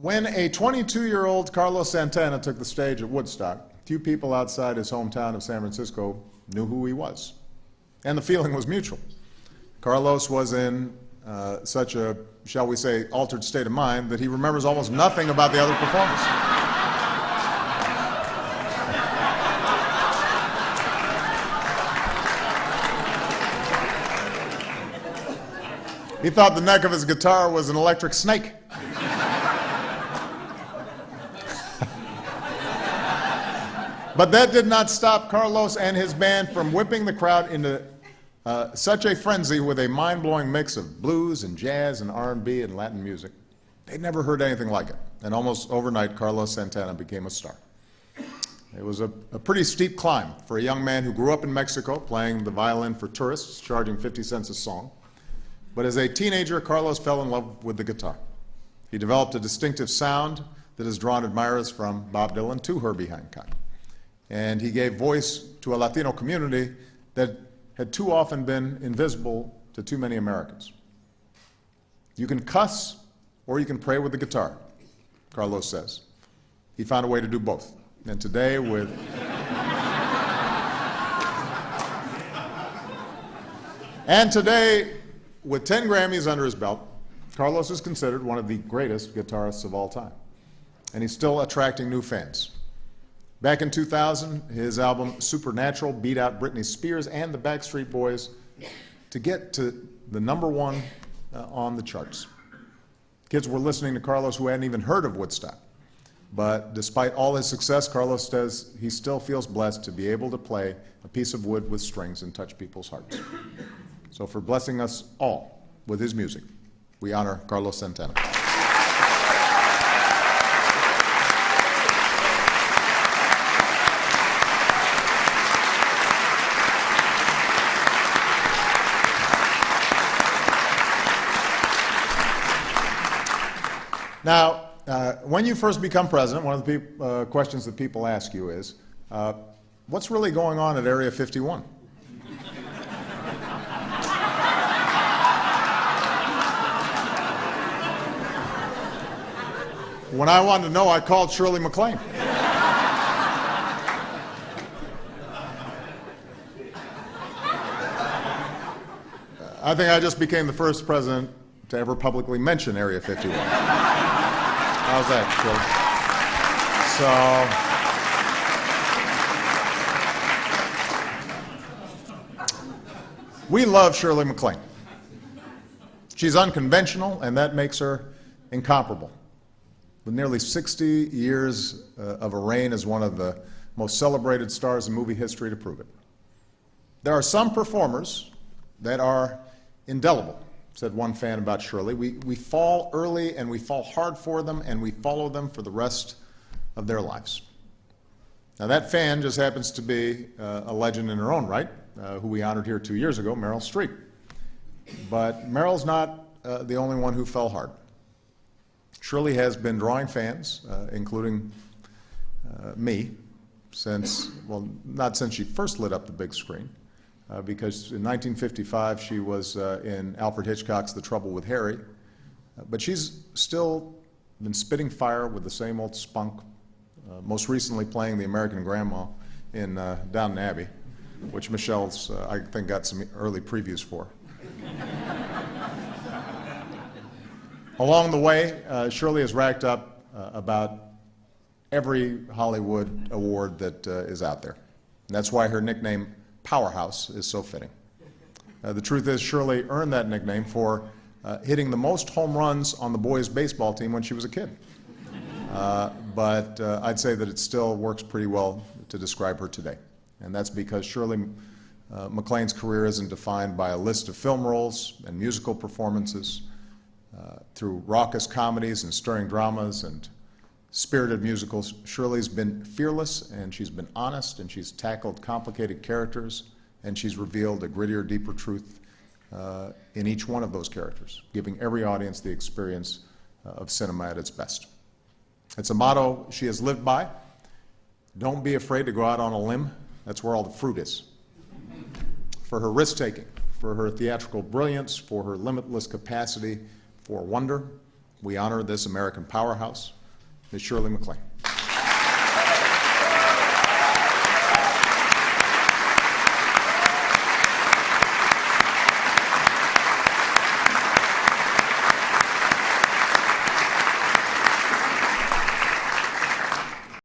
When a 22-year-old Carlos Santana took the stage at Woodstock, few people outside his hometown of San Francisco knew who he was. And the feeling was mutual. Carlos was in such a, shall we say, altered state of mind that he remembers almost nothing about the other performers. He thought the neck of his guitar was an electric snake. But that did not stop Carlos and his band from whipping the crowd into such a frenzy with a mind-blowing mix of blues and jazz and R&B and Latin music. They'd never heard anything like it. And almost overnight, Carlos Santana became a star. It was a pretty steep climb for a young man who grew up in Mexico playing the violin for tourists, charging 50 cents a song. But as a teenager, Carlos fell in love with the guitar. He developed a distinctive sound that has drawn admirers from Bob Dylan to Herbie Hancock. And he gave voice to a Latino community that had too often been invisible to too many Americans. You can cuss or you can pray with the guitar, Carlos says. He found a way to do both. And today with 10 Grammys under his belt, Carlos is considered one of the greatest guitarists of all time. And he's still attracting new fans. Back in 2000, his album Supernatural beat out Britney Spears and the Backstreet Boys to get to the #1 on the charts. Kids were listening to Carlos who hadn't even heard of Woodstock. But despite all his success, Carlos says he still feels blessed to be able to play a piece of wood with strings and touch people's hearts. So for blessing us all with his music, we honor Carlos Santana. Now, when you first become president, one of the questions that people ask you is, what's really going on at Area 51? When I wanted to know, I called Shirley MacLaine. I think I just became the first president to ever publicly mention Area 51. How's that, Shirley? So, we love Shirley MacLaine. She's unconventional, and that makes her incomparable. With nearly 60 years of a reign as one of the most celebrated stars in movie history to prove it. There are some performers that are indelible, said one fan about Shirley. We fall early and we fall hard for them and we follow them for the rest of their lives. Now that fan just happens to be a legend in her own right, who we honored here 2 years ago, Meryl Streep. But Meryl's not the only one who fell hard. Shirley has been drawing fans, including me, since, well, not since she first lit up the big screen, because in 1955 she was in Alfred Hitchcock's The Trouble with Harry, but she's still been spitting fire with the same old spunk, most recently playing the American Grandma in Downton Abbey, which Michelle's, I think, got some early previews for. Along the way, Shirley has racked up about every Hollywood award that is out there. And that's why her nickname, Powerhouse, is so fitting. The truth is, Shirley earned that nickname for hitting the most home runs on the boys' baseball team when she was a kid. But I'd say that it still works pretty well to describe her today. And that's because Shirley MacLaine's career isn't defined by a list of film roles and musical performances. Through raucous comedies and stirring dramas and spirited musicals, Shirley's been fearless and she's been honest and she's tackled complicated characters and she's revealed a grittier, deeper truth in each one of those characters, giving every audience the experience of cinema at its best. It's a motto she has lived by. Don't be afraid to go out on a limb. That's where all the fruit is. For her risk-taking, for her theatrical brilliance, for her limitless capacity for wonder, we honor this American powerhouse, Ms. Shirley MacLaine.